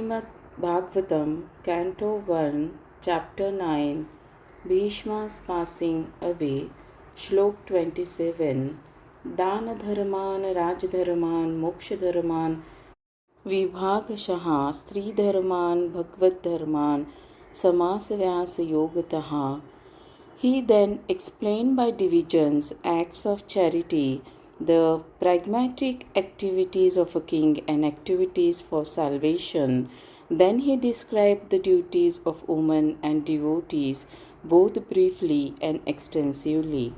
Srimad Bhagavatam, Canto 1, Chapter 9, Bhishma's passing away, Slok 27, Dana Dharman, Raj Dharman, Moksha Dharman, Vibhagashaha, Stri Dharman, Bhagavad Dharman, Samasa Vyasa Yogataha. He then explained by divisions acts of charity, the pragmatic activities of a king and activities for salvation. Then he described the duties of women and devotees, both briefly and extensively.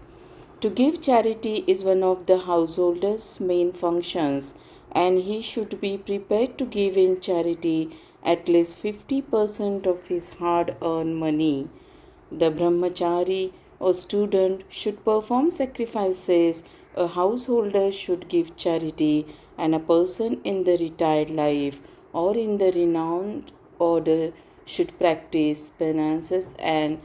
To give charity is one of the householder's main functions, and he should be prepared to give in charity at least 50% of his hard earned money. The brahmachari or student should perform sacrifices, a householder should give charity, and a person in the retired life or in the renowned order should practice penances and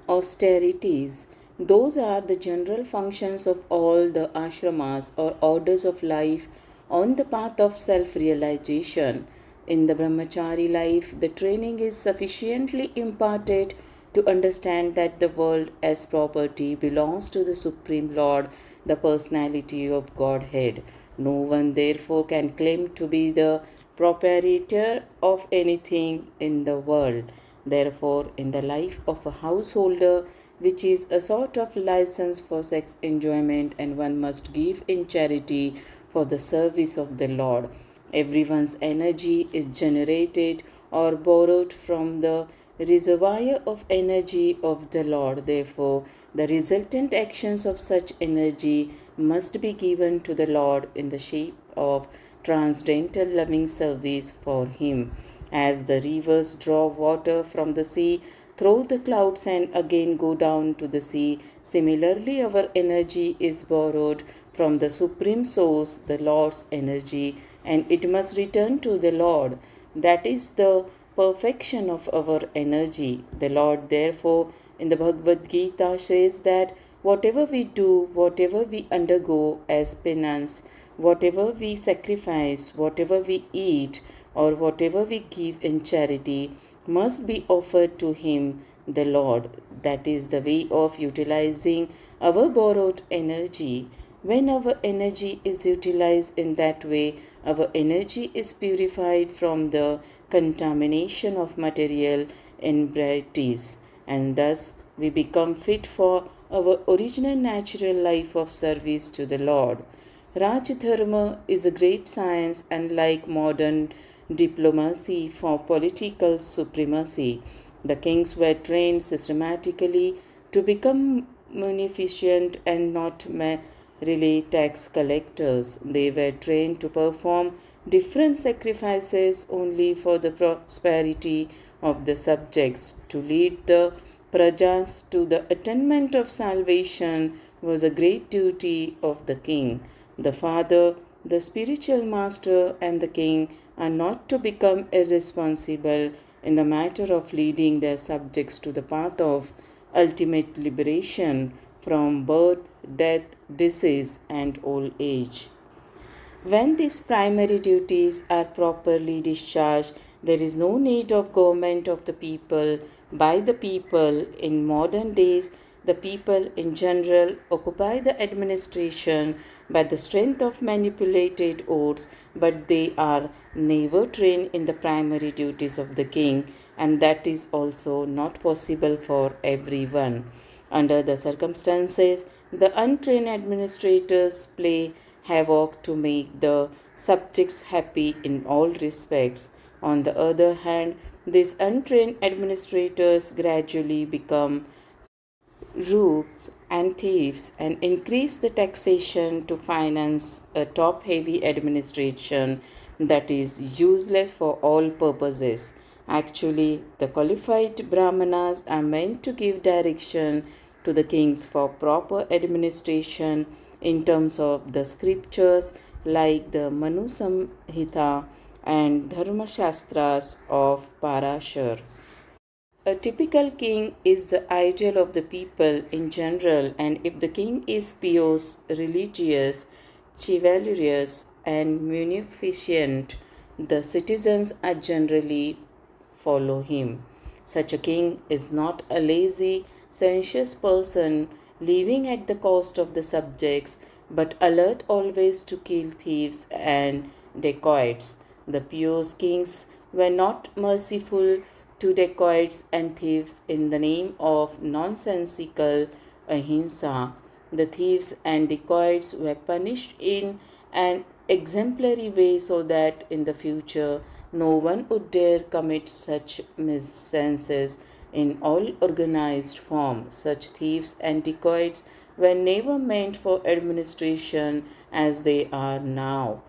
austerities. Those are the general functions of all the ashramas or orders of life on the path of self realization. In the brahmachari life, the training is sufficiently imparted to understand that the world as property belongs to the Supreme Lord, the personality of Godhead. No one therefore can claim to be the proprietor of anything in the world. Therefore, in the life of a householder, which is a sort of license for sex enjoyment, and one must give in charity for the service of the Lord. Everyone's energy is generated or borrowed from the reservoir of energy of the Lord. Therefore, the resultant actions of such energy must be given to the Lord in the shape of transcendental loving service for Him. As the rivers draw water from the sea through the clouds and again go down to the sea, similarly our energy is borrowed from the Supreme Source, the Lord's energy, and it must return to the Lord. That is the perfection of our energy. The Lord, therefore, in the Bhagavad Gita says that whatever we do, whatever we undergo as penance, whatever we sacrifice, whatever we eat, or whatever we give in charity, must be offered to Him, the Lord. That is the way of utilizing our borrowed energy. When our energy is utilized in that way, our energy is purified from the contamination of material impurities, and thus we become fit for our original natural life of service to the Lord. Raj Dharma is a great science, and like modern diplomacy for political supremacy, the kings were trained systematically to become munificent and not merely tax collectors. They were trained to perform different sacrifices only for the prosperity of the subjects. To lead the prajas to the attainment of salvation was a great duty of the king. The father, the spiritual master, and the king are not to become irresponsible in the matter of leading their subjects to the path of ultimate liberation from birth, death, disease, and old age. When these primary duties are properly discharged, there is no need of government of the people, by the people. In modern days, the people in general occupy the administration by the strength of manipulated oaths, but they are never trained in the primary duties of the king, and that is also not possible for everyone. Under the circumstances, the untrained administrators play havoc to make the subjects happy in all respects. On the other hand, these untrained administrators gradually become rooks and thieves and increase the taxation to finance a top heavy administration that is useless for all purposes. Actually, the qualified brahmanas are meant to give direction to the kings for proper administration in terms of the scriptures like the Manu Samhita and Dharma Shastras of Parashar. A typical king is the ideal of the people in general, and if the king is pious, religious, chivalrous, and munificent, the citizens are generally follow him. Such a king is not a lazy, sensuous person living at the cost of the subjects, but alert always to kill thieves and dacoits. The pious kings were not merciful to dacoits and thieves in the name of nonsensical ahimsa. The thieves and dacoits were punished in an exemplary way so that in the future no one would dare commit such misances in all organized form. Such thieves and dacoits were never meant for administration as they are now.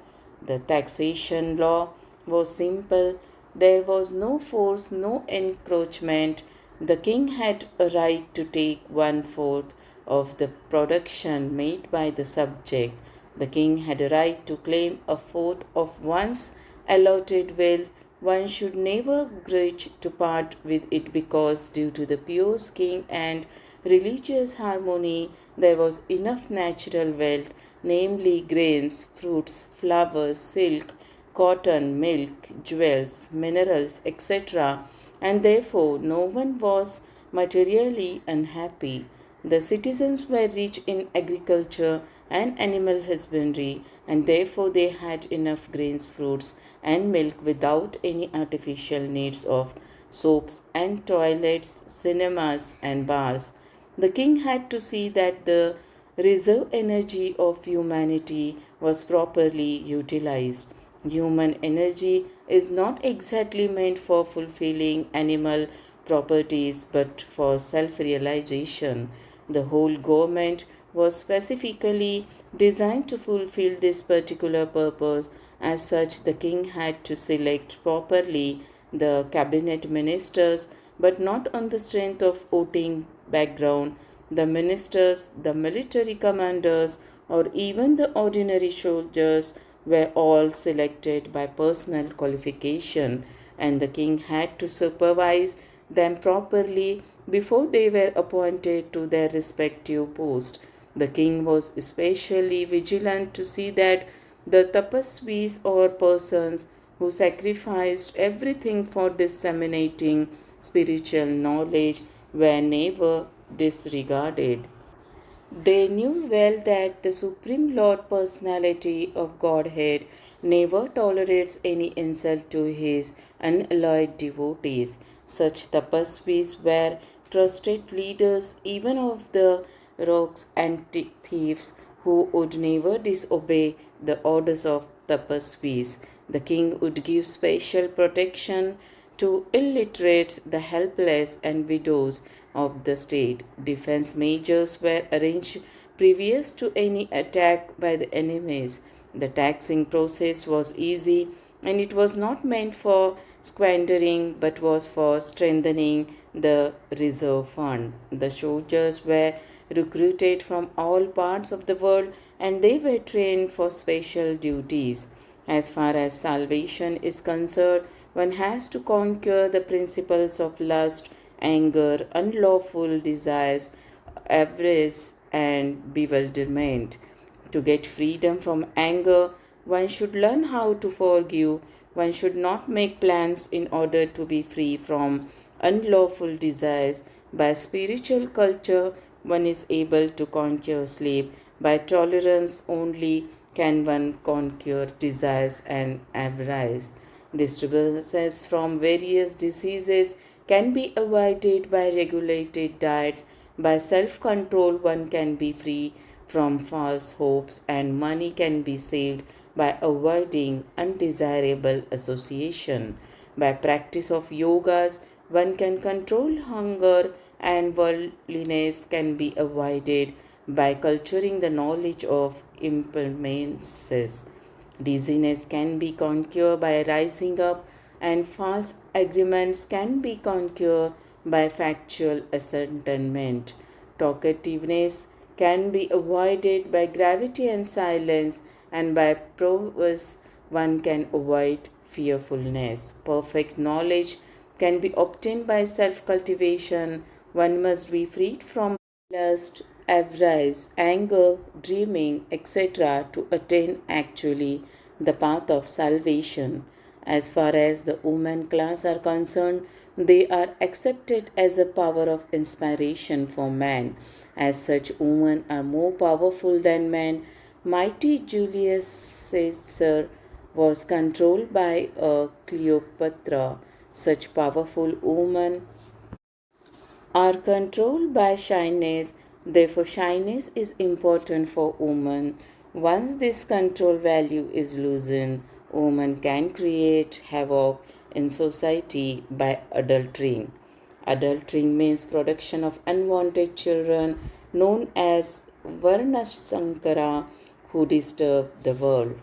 The taxation law was simple. There was no force, no encroachment. The king had a right to take 1/4 of the production made by the subject. The king had a right to claim 1/4 of one's allotted wealth. One should never grudge to part with it because, due to the pure king and religious harmony, there was enough natural wealth, namely grains, fruits, flowers, silk, cotton, milk, jewels, minerals, etc., and therefore no one was materially unhappy. The citizens were rich in agriculture and animal husbandry, and therefore they had enough grains, fruits, and milk without any artificial needs of soaps and toilets, cinemas, and bars. The king had to see that the reserve energy of humanity was properly utilized. Human energy is not exactly meant for fulfilling animal properties but for self realization. The whole government was specifically designed to fulfill this particular purpose. As such, the king had to select properly the cabinet ministers, but not on the strength of voting background. The ministers, the military commanders, or even the ordinary soldiers were all selected by personal qualification, and the king had to supervise them properly before they were appointed to their respective posts. The king was especially vigilant to see that the tapasvis or persons who sacrificed everything for disseminating spiritual knowledge were never disregarded. They knew well that the Supreme Lord Personality of Godhead never tolerates any insult to his unalloyed devotees. Such tapasvis were trusted leaders even of the rogues and thieves who would never disobey the orders of tapasvis. The king would give special protection to illiterates, the helpless, and widows of the state. Defense measures were arranged previous to any attack by the enemies. The taxing process was easy and it was not meant for squandering but was for strengthening the reserve fund. The soldiers were recruited from all parts of the world and they were trained for special duties. As far as salvation is concerned, one has to conquer the principles of lust, anger, unlawful desires, avarice, and bewilderment. To get freedom from anger, one should learn how to forgive. One should not make plans in order to be free from unlawful desires. By spiritual culture, one is able to conquer sleep. By tolerance only can one conquer desires and avarice. Disturbances from various diseases can be avoided by regulated diets. By self control, one can be free from false hopes, and money can be saved by avoiding undesirable association. By practice of yogas, one can control hunger, and worldliness can be avoided by culturing the knowledge of impermanences. Dizziness can be conquered by rising up, and false agreements can be conquered by factual ascertainment. Talkativeness can be avoided by gravity and silence, and by prowess one can avoid fearfulness. Perfect knowledge can be obtained by self cultivation. One must be freed from lust, avarice, anger, dreaming, etc., to attain actually the path of salvation. As far as the women class are concerned, they are accepted as a power of inspiration for man. As such, women are more powerful than men. Mighty Julius Caesar was controlled by a Cleopatra. Such powerful women are controlled by shyness. Therefore, shyness is important for women. Once this control value is loosened, women can create havoc in society by adultering. Adultering means production of unwanted children known as Varnasankara who disturb the world.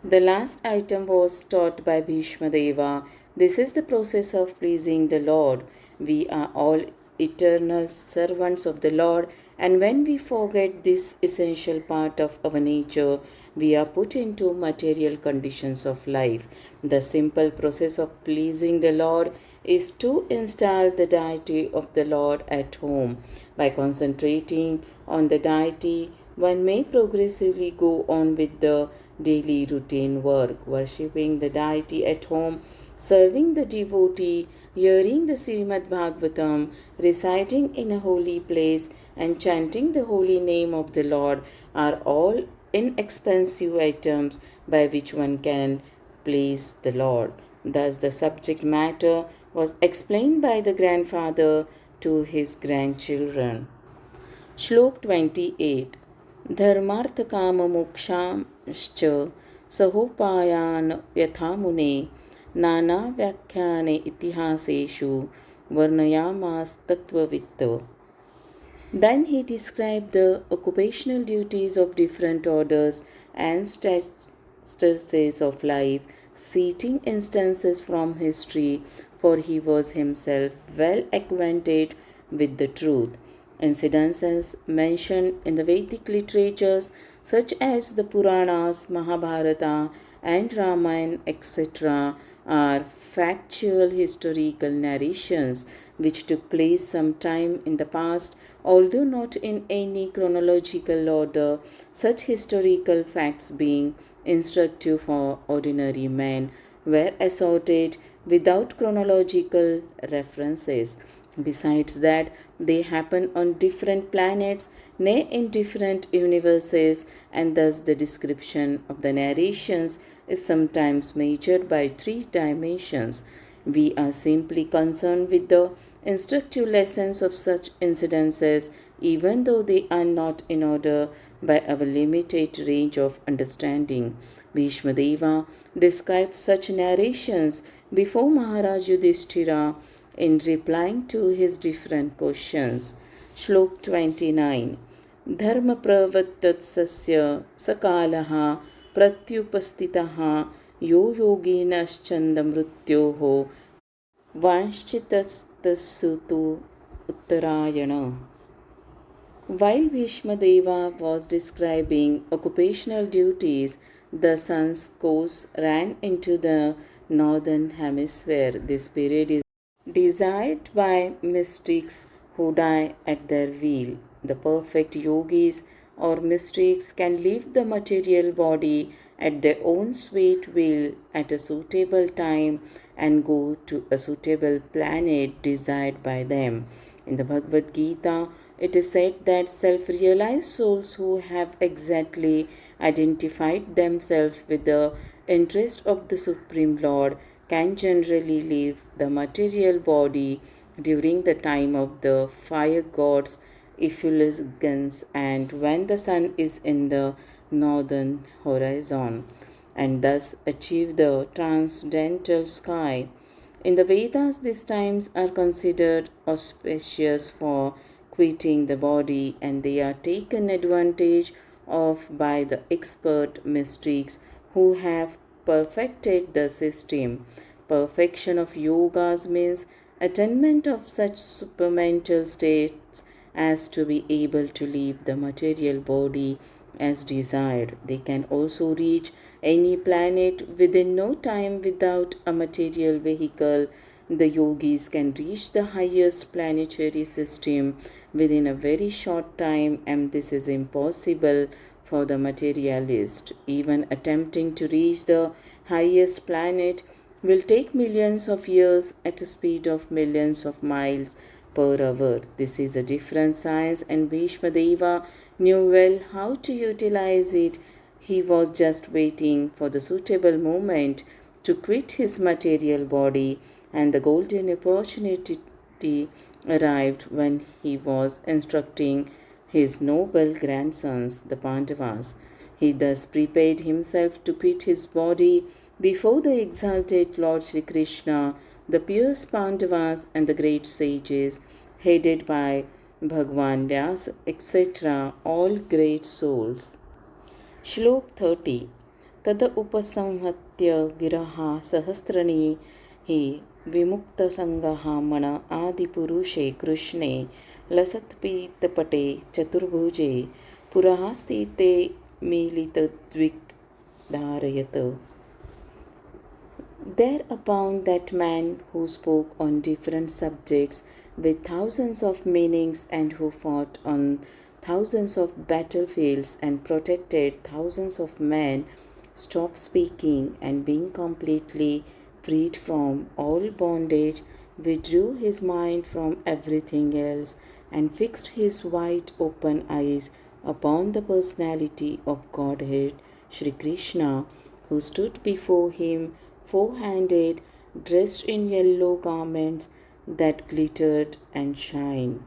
The last item was taught by Bhishma Deva. This is the process of pleasing the Lord. We are all eternal servants of the Lord, and when we forget this essential part of our nature, we are put into material conditions of life. The simple process of pleasing the Lord is to install the deity of the Lord at home. By concentrating on the deity, one may progressively go on with the daily routine work, worshipping the deity at home, serving the devotee, hearing the Srimad Bhagavatam, reciting in a holy place, and chanting the holy name of the Lord are all inexpensive items by which one can please the Lord. Thus, the subject matter was explained by the grandfather to his grandchildren. Shlok 28 धर्मार्थकाममोक्षांश्च सहोपायान यथा मुने नानाव्याख्याने इतिहासेषु वर्णयामास्तत्त्ववित्त. Then he described the occupational duties of different orders and statuses of life, citing instances from history, for he was himself well acquainted with the truth. Incidences mentioned in the Vedic literatures, such as the Puranas, Mahabharata, and Ramayana, etc., are factual historical narrations which took place some time in the past, although not in any chronological order, such historical facts being instructive for ordinary men were assorted without chronological references. Besides that, they happen on different planets, nay, in different universes, and thus the description of the narrations is sometimes measured by 3 dimensions. We are simply concerned with the instructive lessons of such incidences, even though they are not in order by our limited range of understanding. Bhishma Deva describes such narrations before Maharaj Yudhishthira in replying to his different questions. Shlok 29 Dharma pravatatsasya sakalaha pratyupastitaha yo yoginashchandamrutyoho vanshchitastassutu uttarayana. While Bhishma Deva was describing occupational duties, the sun's course ran into the northern hemisphere. This period is desired by mystics who die at their will. The perfect yogis or mystics can leave the material body at their own sweet will at a suitable time and go to a suitable planet desired by them. In the Bhagavat Gita, it is said that self-realized souls who have exactly identified themselves with the interest of the Supreme Lord can generally leave the material body during the time of the fire god's effulgence and when the sun is in the northern horizon, and thus achieve the transcendental sky. In the Vedas, these times are considered auspicious for quitting the body, and they are taken advantage of by the expert mystics who have perfected the system. Perfection of yogas means attainment of such supermental states as to be able to leave the material body as desired. They can also reach any planet within no time without a material vehicle. The yogis can reach the highest planetary system within a very short time, and this is impossible for the materialist. Even attempting to reach the highest planet will take millions of years at a speed of millions of miles per hour. This is a different science, and Bhishma Deva knew well how to utilize it. He was just waiting for the suitable moment to quit his material body, and the golden opportunity arrived when he was instructing his noble grandsons, the Pandavas. He thus prepared himself to quit his body before the exalted Lord Sri Krishna, the pious Pandavas, and the great sages, headed by Bhagwan Vyasa, etc., all great souls. Shlok 30. Tada upasamhatya giraha sahasrani hi vimukta sangaha mana adipurushe krishne lasatpitapate chaturbhuje purahastite militadvik dharayata. Thereupon that man who spoke on different subjects with thousands of meanings, and who fought on thousands of battlefields and protected thousands of men, stopped speaking, and being completely freed from all bondage, withdrew his mind from everything else and fixed his wide open eyes upon the personality of Godhead, Sri Krishna, who stood before him four-handed, dressed in yellow garments that glittered and shine.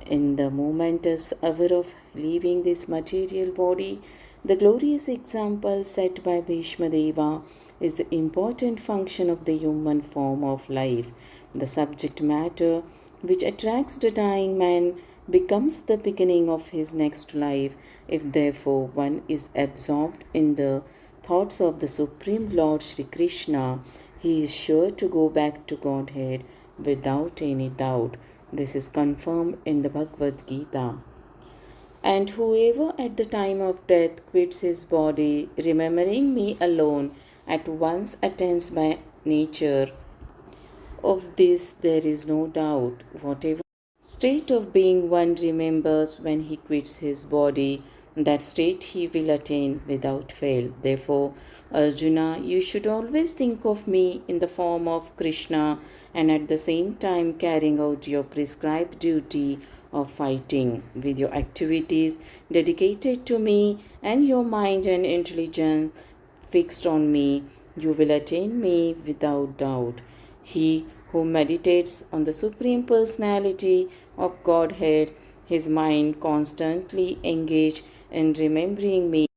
In the momentous hour of leaving this material body, the glorious example set by Bhishma Deva is the important function of the human form of life. The subject matter which attracts the dying man becomes the beginning of his next life. If therefore one is absorbed in the thoughts of the Supreme Lord Sri Krishna, he is sure to go back to Godhead without any doubt. This is confirmed in the Bhagavat Gita. And whoever at the time of death quits his body, remembering me alone, at once attains my nature. Of this there is no doubt. Whatever state of being one remembers when he quits his body, that state he will attain without fail. Therefore, Arjuna, you should always think of me in the form of Krishna, and at the same time carrying out your prescribed duty of fighting. With your activities dedicated to me and your mind and intelligence fixed on me, you will attain me without doubt. He who meditates on the Supreme Personality of Godhead, his mind constantly engaged in remembering me,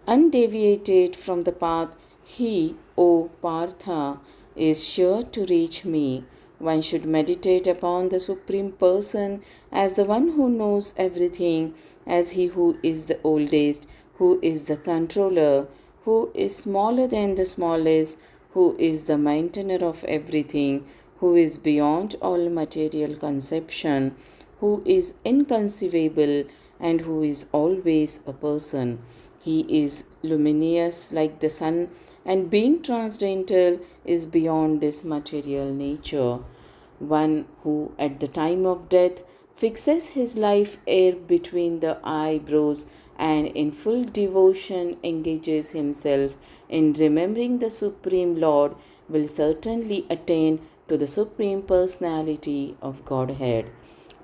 undeviated from the path, he, O Partha, is sure to reach me. One should meditate upon the Supreme Person as the one who knows everything, as he who is the oldest, who is the controller, who is smaller than the smallest, who is the maintainer of everything, who is beyond all material conception, who is inconceivable, and who is always a person. He is luminous like the sun, and being transcendental is beyond this material nature. One who at the time of death fixes his life air between the eyebrows and in full devotion engages himself in remembering the Supreme Lord will certainly attain to the Supreme Personality of Godhead.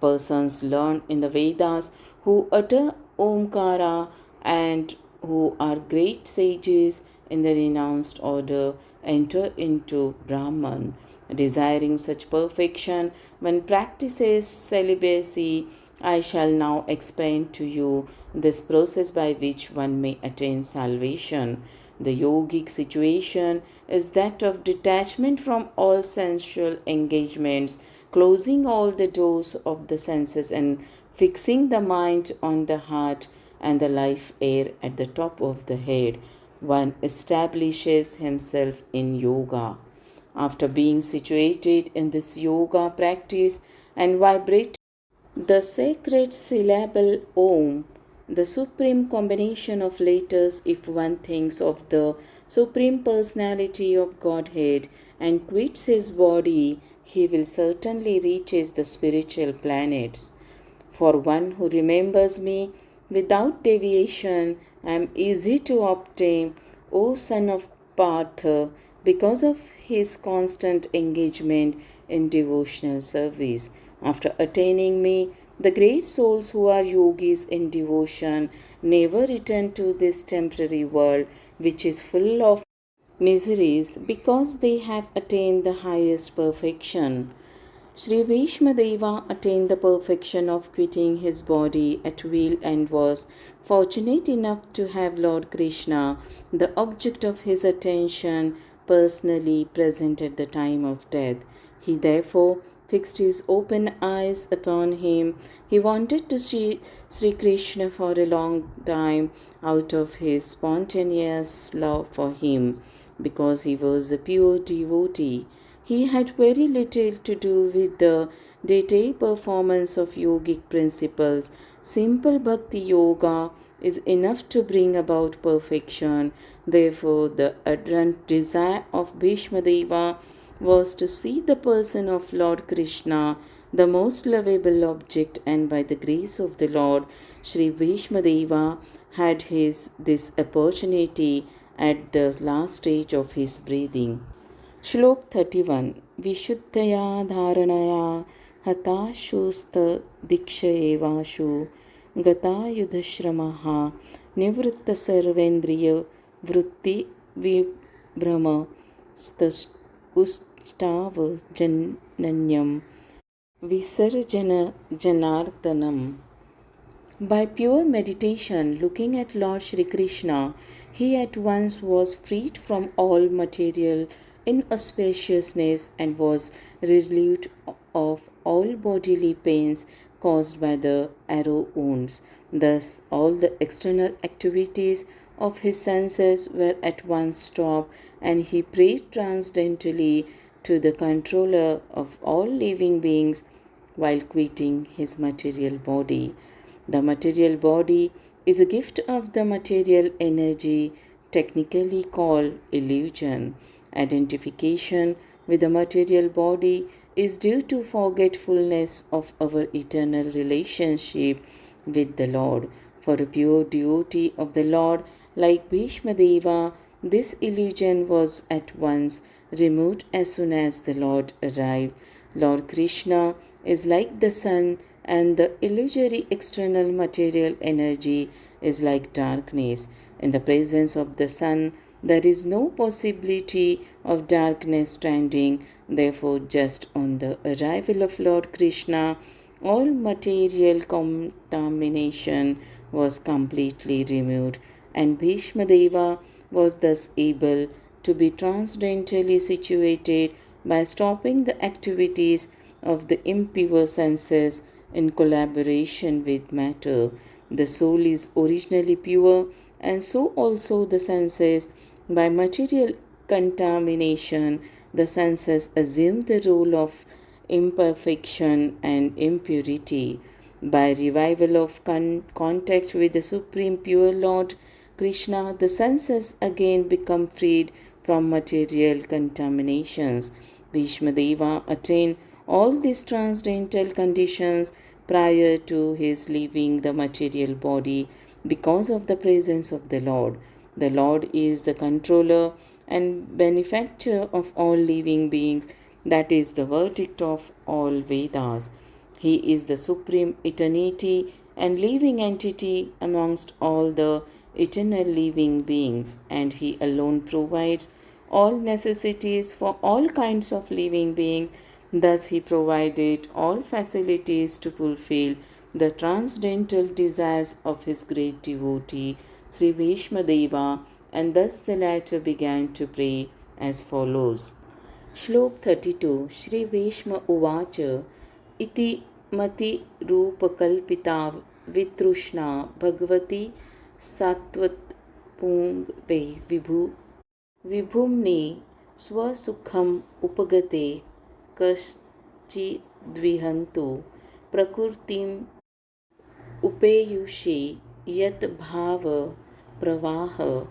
Persons learn in the Vedas who utter Omkara and who are great sages in the renounced order enter into Brahman. Desiring such perfection, one practices celibacy. I shall now explain to you this process by which one may attain salvation. The yogic situation is that of detachment from all sensual engagements, closing all the doors of the senses and fixing the mind on the heart and the life air at the top of the head. One establishes himself in yoga. After being situated in this yoga practice and vibrating the sacred syllable Om, the supreme combination of letters, if one thinks of the Supreme Personality of Godhead and quits his body, he will certainly reach the spiritual planets. For one who remembers me, without deviation, I am easy to obtain, O son of Partha, because of his constant engagement in devotional service. After attaining me, the great souls who are yogis in devotion never return to this temporary world, which is full of miseries, because they have attained the highest perfection. Sri Deva attained the perfection of quitting his body at will and was fortunate enough to have Lord Krishna, the object of his attention, personally present at the time of death. He therefore fixed his open eyes upon him. He wanted to see Sri Krishna for a long time out of his spontaneous love for him, because he was a pure devotee. He had very little to do with the detailed performance of yogic principles. Simple bhakti yoga is enough to bring about perfection. Therefore, the ardent desire of Bhishmadeva was to see the person of Lord Krishna, the most lovable object, and by the grace of the Lord, Sri Bhishmadeva had this opportunity at the last stage of his breathing. श्लोक 31 विशुद्धया धारणया हताशुस्तदीक्षएवाशु गतायुधश्रमः निवृत्तसर्वेन्द्रियवृत्तिविभ्रमस्तुष्टावजनन्यं विसर्जनजनार्दनम्. By pure meditation, looking at Lord Shri Krishna, he at once was freed from all material inauspiciousness and was relieved of all bodily pains caused by the arrow wounds. Thus, all the external activities of his senses were at once stopped, and he prayed transcendently to the controller of all living beings while quitting his material body. The material body is a gift of the material energy, technically called illusion. Identification with the material body is due to forgetfulness of our eternal relationship with the Lord. For a pure devotee of the Lord like Bhishmadeva, this illusion was at once removed as soon as the Lord arrived. Lord Krishna is like the sun, and the illusory external material energy is like darkness. In the presence of the sun, there is no possibility of darkness standing. Therefore, just on the arrival of Lord Krishna, all material contamination was completely removed, and Bhishmadeva was thus able to be transcendentally situated by stopping the activities of the impure senses in collaboration with matter. The soul is originally pure, and so also the senses. By material contamination, the senses assume the role of imperfection and impurity. By revival of contact with the Supreme Pure Lord Krishna, the senses again become freed from material contaminations. Bhishmadeva attained all these transcendental conditions prior to his leaving the material body because of the presence of the Lord. The Lord is the controller and benefactor of all living beings. That is the verdict of all Vedas. He is the supreme eternity and living entity amongst all the eternal living beings, and He alone provides all necessities for all kinds of living beings. Thus, He provided all facilities to fulfill the transcendental desires of His great devotee, Sri Bhishmadeva, and thus the latter began to pray as follows. Shlok 32 Shri Bhishma Uvacha Iti Mati Rupakalpita Vitrushna Bhagavati Satvat Pung Pe Vibhumni Swasukham Upagate Kaschidvihantu Prakurtim Upeyushi Yat Bhava Pravaha.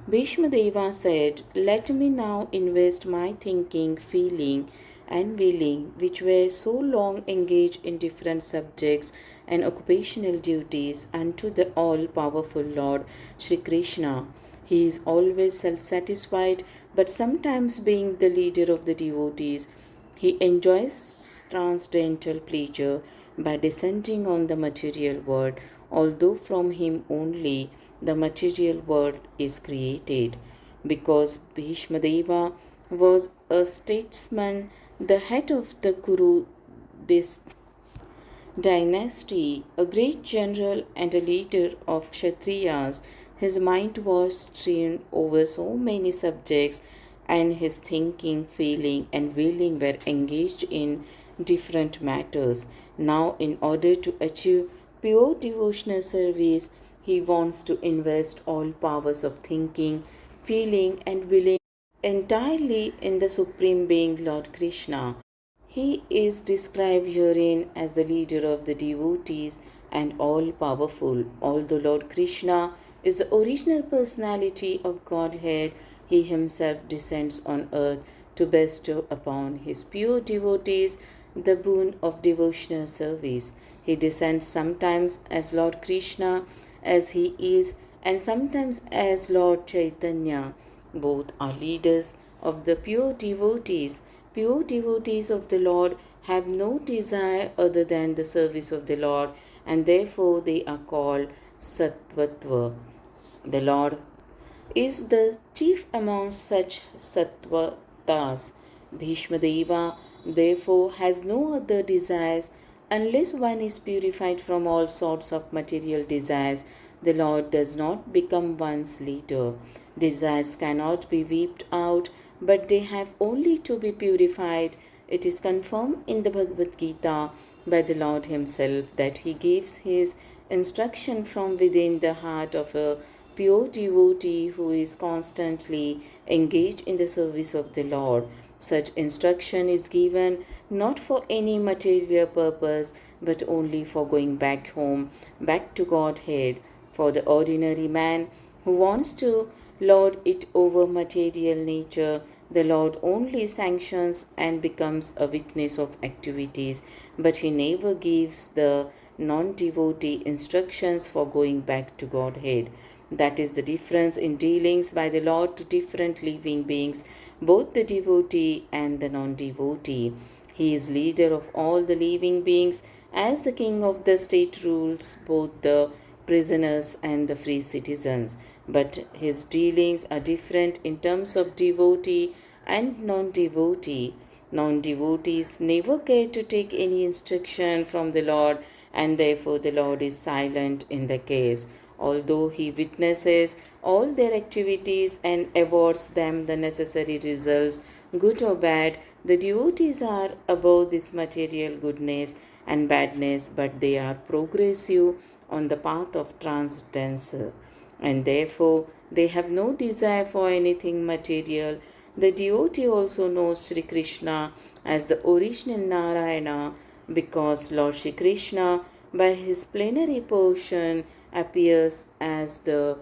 Bhishmadeva said, "Let me now invest my thinking, feeling, and willing, which were so long engaged in different subjects and occupational duties unto the all powerful Lord Sri Krishna. He is always self satisfied, but sometimes being the leader of the devotees, he enjoys transcendental pleasure by descending on the material world, although from him only the material world is created. Because Bhishma Deva was a statesman, the head of the Kuru dynasty, a great general and a leader of Kshatriyas, his mind was strewn over so many subjects, and his thinking, feeling, and willing were engaged in different matters. Now, in order to achieve pure devotional service, he wants to invest all powers of thinking, feeling, and willing entirely in the Supreme Being Lord Krishna. He is described herein as the leader of the devotees and all powerful. Although Lord Krishna is the original personality of Godhead, he himself descends on earth to bestow upon his pure devotees the boon of devotional service. He descends sometimes as Lord Krishna, as he is, and sometimes as Lord Chaitanya. Both are leaders of the pure devotees. Pure devotees of the Lord have no desire other than the service of the Lord, and therefore they are called Sattvatva. The Lord is the chief among such Sattvatas. Bhishma Deva therefore has no other desires unless one is purified from all sorts of material desires. The Lord does not become one's leader. Desires cannot be wept out, but they have only to be purified. It is confirmed in the Bhagavat Gita by the Lord Himself that He gives His instruction from within the heart of a pure devotee who is constantly engaged in the service of the Lord. Such instruction is given not for any material purpose, but only for going back home, back to Godhead. For the ordinary man who wants to lord it over material nature, the Lord only sanctions and becomes a witness of activities, but He never gives the non devotee instructions for going back to Godhead. That is the difference in dealings by the Lord to different living beings, both the devotee and the non devotee. He is leader of all the living beings, as the king of the state rules both the prisoners and the free citizens. But his dealings are different in terms of devotee and non devotee. Non devotees never care to take any instruction from the Lord, and therefore the Lord is silent in the case. Although He witnesses all their activities and awards them the necessary results, good or bad, the devotees are above this material goodness and badness, but they are progressive on the path of transcendence, and therefore they have no desire for anything material. The devotee also knows Sri Krishna as the original Narayana, because Lord Sri Krishna, by his plenary portion, appears as the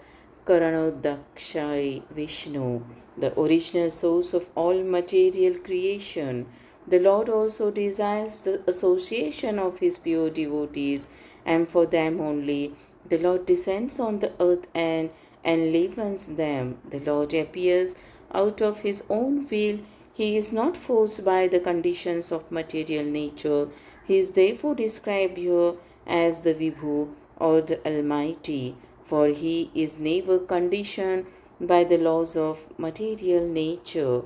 Karanodakshai Vishnu, the original source of all material creation. The Lord also desires the association of His pure devotees, and for them only the Lord descends on the earth and enlivens them. The Lord appears out of His own will. He is not forced by the conditions of material nature. He is therefore described here as the Vibhu or the Almighty, for He is never conditioned by the laws of material nature.